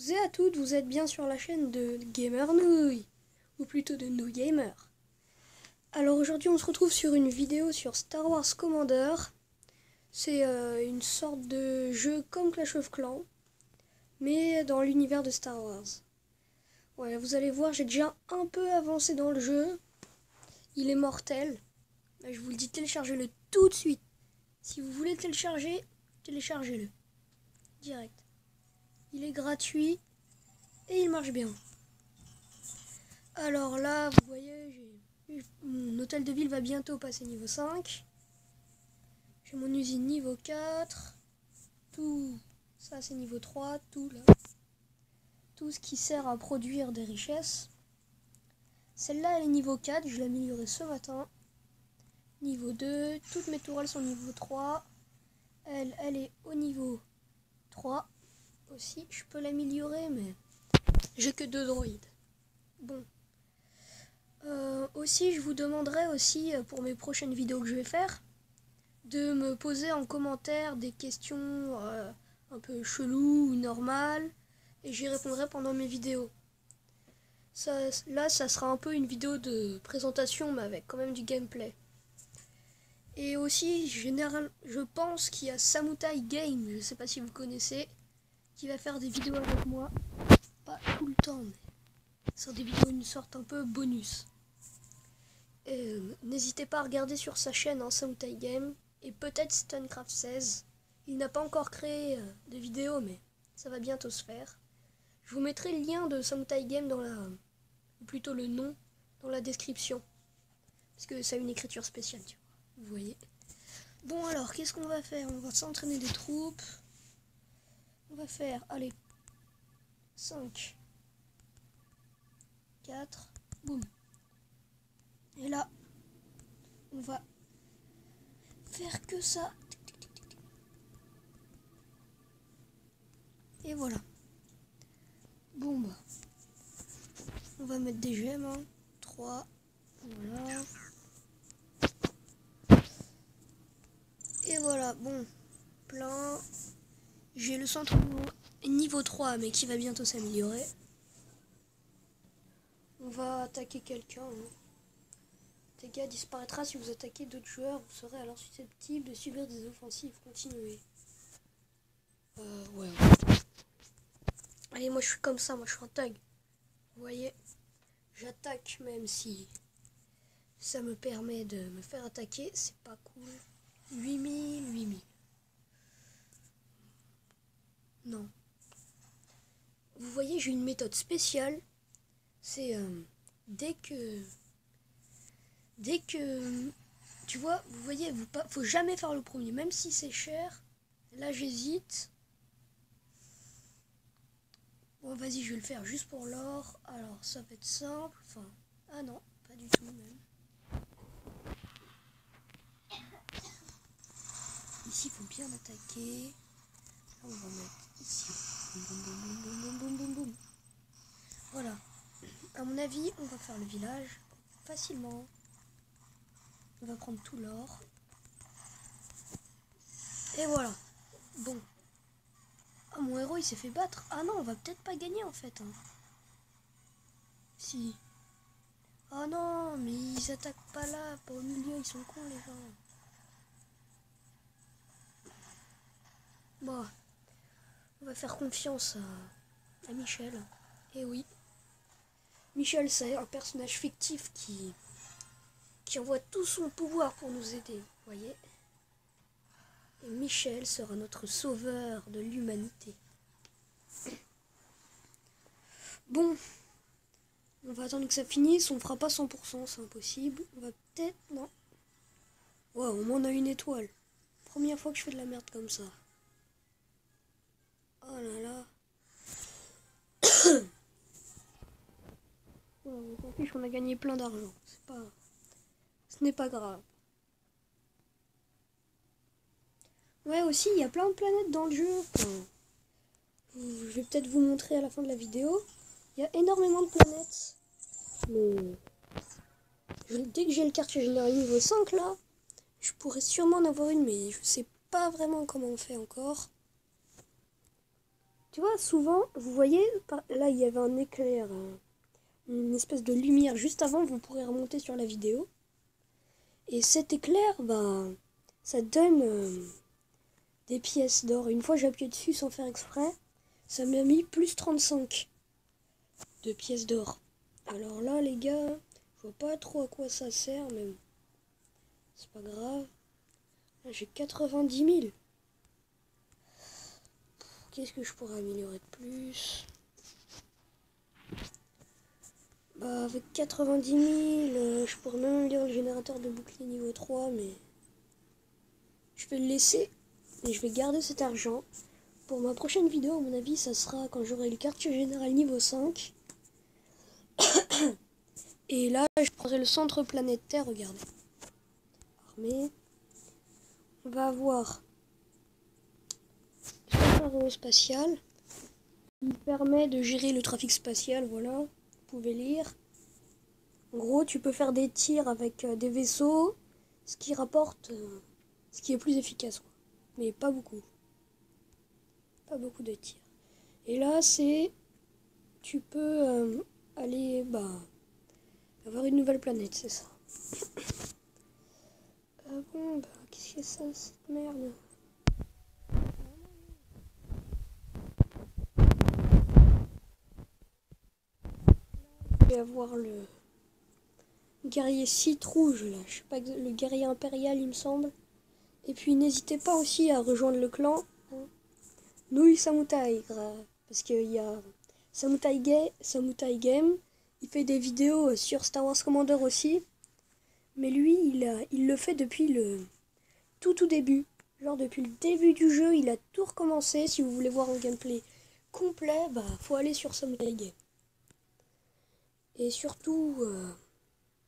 et à toutes, vous êtes bien sur la chaîne de Gamer Nouille, ou plutôt de Nouille Gamer. Alors aujourd'hui on se retrouve sur une vidéo sur Star Wars Commander. C'est une sorte de jeu comme Clash of Clans, mais dans l'univers de Star Wars. Ouais, vous allez voir, j'ai déjà un peu avancé dans le jeu. Il est mortel. Je vous le dis, téléchargez-le tout de suite. Si vous voulez télécharger, téléchargez-le. Direct. Il est gratuit et il marche bien. Alors là, vous voyez, mon hôtel de ville va bientôt passer niveau 5. J'ai mon usine niveau 4. Tout ça c'est niveau 3, tout là. Tout ce qui sert à produire des richesses. Celle-là elle est niveau 4, je l'ai améliorée ce matin. Niveau 2, toutes mes tourelles sont niveau 3. Elle est au niveau 3 aussi. Je peux l'améliorer mais j'ai que 2 droïdes. Bon. Aussi, je vous demanderai aussi pour mes prochaines vidéos que je vais faire de me poser en commentaire des questions un peu cheloues ou normales et j'y répondrai pendant mes vidéos. Là, ça sera un peu une vidéo de présentation mais avec quand même du gameplay. Et aussi, je pense qu'il y a Samutai Game, je sais pas si vous connaissez, qui va faire des vidéos avec moi. Pas tout le temps, mais c'est des vidéos une sorte un peu bonus. N'hésitez pas à regarder sur sa chaîne Samutai Game et peut-être Stunecraft 16. Il n'a pas encore créé de vidéo mais ça va bientôt se faire. Je vous mettrai le lien de Samutai Game ou plutôt le nom dans la description. Parce que ça a une écriture spéciale, tu vois. Vous voyez. Bon alors, qu'est-ce qu'on va faire? On va s'entraîner des troupes. On va faire, allez, 5, 4, boum. Et là, on va faire que ça. Et voilà. Bon bah. On va mettre des gemmes. 3. Voilà. Et voilà. Bon. Plein. J'ai le centre niveau 3 mais qui va bientôt s'améliorer. On va attaquer quelqu'un. Dégâts disparaîtra si vous attaquez d'autres joueurs. Vous serez alors susceptible de subir des offensives. Continuez. Ouais. Allez, moi je suis comme ça. Moi je suis un thug. Vous voyez, j'attaque même si ça me permet de me faire attaquer. C'est pas cool. 8000. Non. Vous voyez, j'ai une méthode spéciale. C'est dès que tu vois, vous voyez, faut jamais faire le premier, même si c'est cher. Là, j'hésite. Bon, vas-y, je vais le faire juste pour l'or. Alors, ça va être simple. Enfin, ah non, pas du tout même. Ici, il faut bien attaquer. Là, on va mettre ici. Boum. Voilà. À mon avis, on va faire le village facilement. On va prendre tout l'or. Et voilà. Bon. Ah, mon héros, il s'est fait battre. Ah non, on va peut-être pas gagner, en fait. Si. Oh non, mais ils attaquent pas là. Pas au milieu, ils sont cons, les gens. Bon. On va faire confiance à Michel. Et oui. Michel, c'est un personnage fictif qui envoie tout son pouvoir pour nous aider. Vous voyez ? Et Michel sera notre sauveur de l'humanité. Bon, on va attendre que ça finisse. On fera pas 100%, c'est impossible. On va peut-être... Non. Ouais, au moins on a une étoile. Première fois que je fais de la merde comme ça. Oh là là. Ouais, on s'en fiche, on a gagné plein d'argent. Ce n'est pas grave. Ouais, aussi, il y a plein de planètes dans le jeu. Enfin, je vais peut-être vous montrer à la fin de la vidéo. Il y a énormément de planètes. Mais dès que j'ai le quartier général niveau 5 là, je pourrais sûrement en avoir une, mais je sais pas vraiment comment on fait encore. Tu vois, souvent, vous voyez, là, il y avait un éclair, une espèce de lumière juste avant, vous pourrez remonter sur la vidéo. Et cet éclair, bah, ça donne des pièces d'or. Une fois, j'ai appuyé dessus sans faire exprès, ça m'a mis plus 35 de pièces d'or. Alors là, les gars, je vois pas trop à quoi ça sert, mais bon, c'est pas grave. Là, j'ai 90 000. Qu'est-ce que je pourrais améliorer de plus? Bah, avec 90 000, je pourrais même améliorer le générateur de bouclier niveau 3, mais je vais le laisser et je vais garder cet argent. Pour ma prochaine vidéo, à mon avis, ça sera quand j'aurai le quartier général niveau 5. Et là, je prendrai le centre planétaire, regardez. Armée. On va avoir le centre aérospatial. Il permet de gérer le trafic spatial, voilà. Vous pouvez lire. En gros, tu peux faire des tirs avec des vaisseaux, ce qui rapporte, ce qui est plus efficace, quoi. Mais pas beaucoup. Pas beaucoup de tirs. Et là, c'est... Tu peux aller, avoir une nouvelle planète, c'est ça. Bon, qu'est-ce que c'est cette merde? Je vais avoir le guerrier site rouge, là. Je sais pas, le guerrier impérial, il me semble. Et puis, n'hésitez pas aussi à rejoindre le clan Nouille Samoutai, parce qu'il y a Samoutai Game. Il fait des vidéos sur Star Wars Commander aussi. Mais lui, il le fait depuis le tout début. Genre depuis le début du jeu, il a tout recommencé. Si vous voulez voir un gameplay complet, faut aller sur Samoutai Game. Et surtout,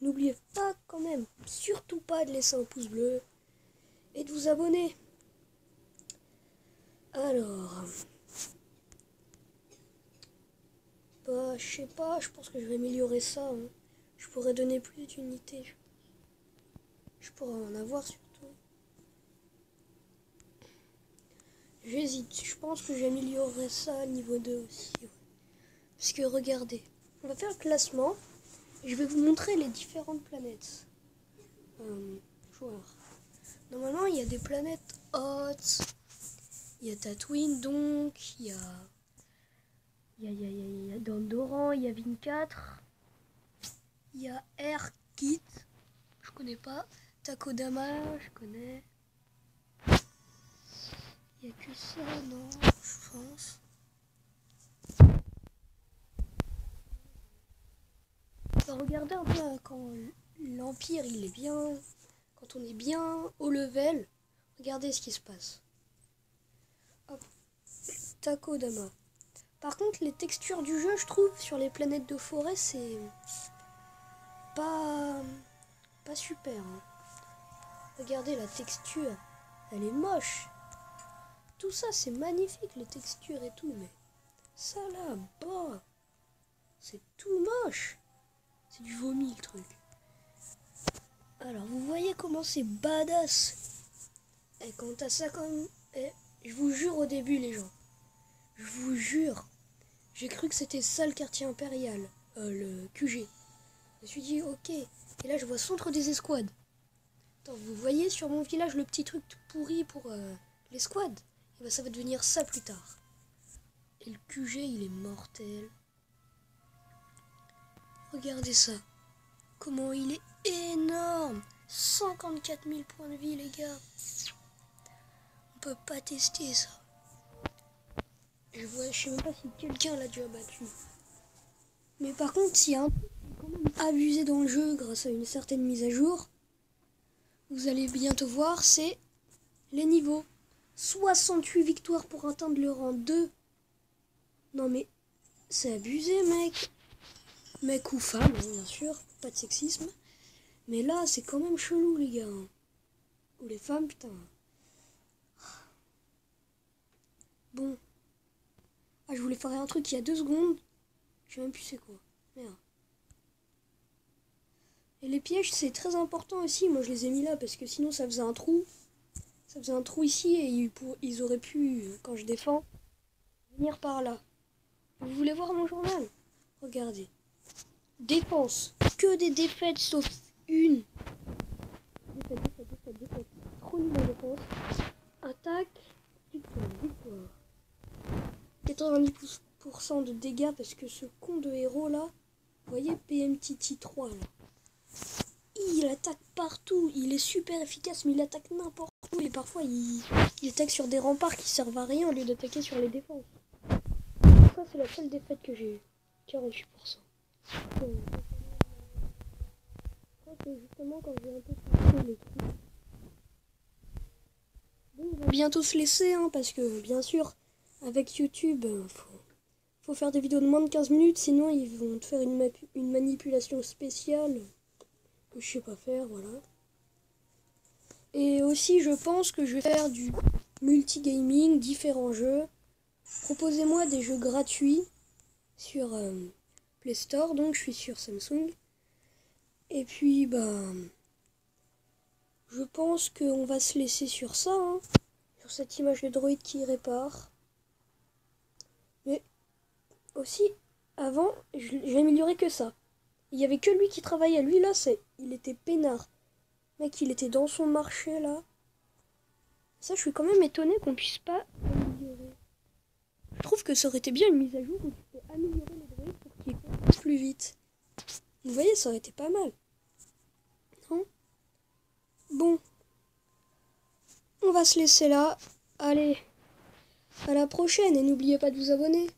n'oubliez pas quand même, surtout pas de laisser un pouce bleu et de vous abonner. Alors, je sais pas, je pense que je vais améliorer ça. Hein. Je pourrais donner plus d'unités. Je pourrais en avoir surtout. J'hésite, je pense que j'améliorerai ça à niveau 2 aussi. Ouais. Parce que regardez, on va faire un classement. Et je vais vous montrer les différentes planètes. Joueurs. Normalement, il y a des planètes hautes. Il y a Tatooine, donc. Il y a Dondoran, il y a Vin 4. Il y a Airkit. Je connais pas. Takodama, je connais. Il n'y a que ça, non, je pense. Regardez un peu quand l'Empire il est bien, quand on est bien au level, regardez ce qui se passe. Hop, Takodama. Par contre, les textures du jeu, je trouve, sur les planètes de forêt, c'est pas super. Hein. Regardez la texture, elle est moche. Tout ça, c'est magnifique, les textures et tout, mais ça là-bas, c'est tout moche. C'est du vomi, le truc. Alors, vous voyez comment c'est badass. Et quant à ça, comme... je vous jure au début, les gens. Je vous jure. J'ai cru que c'était ça le quartier impérial. Le QG. Je me suis dit, ok. Et là, je vois centre des escouades. Attends, vous voyez sur mon village le petit truc pourri pour l'escouade? Et ça va devenir ça plus tard. Et le QG, il est mortel. Regardez ça. Comment il est énorme. 54 000 points de vie, les gars. On peut pas tester ça. Je sais même pas si quelqu'un l'a déjà battu. Mais par contre, s'il y a un truc quand même abusé dans le jeu grâce à une certaine mise à jour, vous allez bientôt voir, c'est les niveaux. 68 victoires pour atteindre le rang 2. Non mais, c'est abusé, mec. Mec ou femme, bien sûr, pas de sexisme. Mais là, c'est quand même chelou, les gars. Ou les femmes, putain. Bon. Ah, je voulais faire un truc il y a 2 secondes. Je sais même plus c'est quoi. Merde. Et les pièges, c'est très important aussi. Moi, je les ai mis là parce que sinon, ça faisait un trou. Ça faisait un trou ici et ils auraient pu, quand je défends, finir par là. Vous voulez voir mon journal? Regardez. Défense. Que des défaites sauf une. Défaite. Trop nul en défense. Attaque. Victoire. 90% de dégâts parce que ce con de héros là. Vous voyez PMTT 3 là. Il attaque partout. Il est super efficace mais il attaque n'importe où. Et parfois il attaque sur des remparts qui servent à rien au lieu d'attaquer sur les défenses. Ça c'est la seule défaite que j'ai eue. 48%. C'est justement quand j'ai un peu touché les trucs. Bon, on va bientôt se laisser, hein, parce que bien sûr, avec YouTube, faut faire des vidéos de moins de 15 minutes, sinon ils vont te faire une manipulation spéciale que je sais pas faire, voilà. Et aussi, je pense que je vais faire du multigaming, différents jeux. Proposez-moi des jeux gratuits sur Play Store, donc je suis sur Samsung. Et puis, je pense qu'on va se laisser sur ça, hein, sur cette image de droïde qui répare. Mais aussi, avant, j'ai amélioré que ça. Il n'y avait que lui qui travaillait. Lui, là, il était peinard. Mec, il était dans son marché, là. Ça, je suis quand même étonné qu'on puisse pas améliorer. Je trouve que ça aurait été bien une mise à jour où tu peux améliorer les droïdes pour qu'ils passent plus vite. Vous voyez, ça aurait été pas mal. Non? Bon. On va se laisser là. Allez, à la prochaine et n'oubliez pas de vous abonner.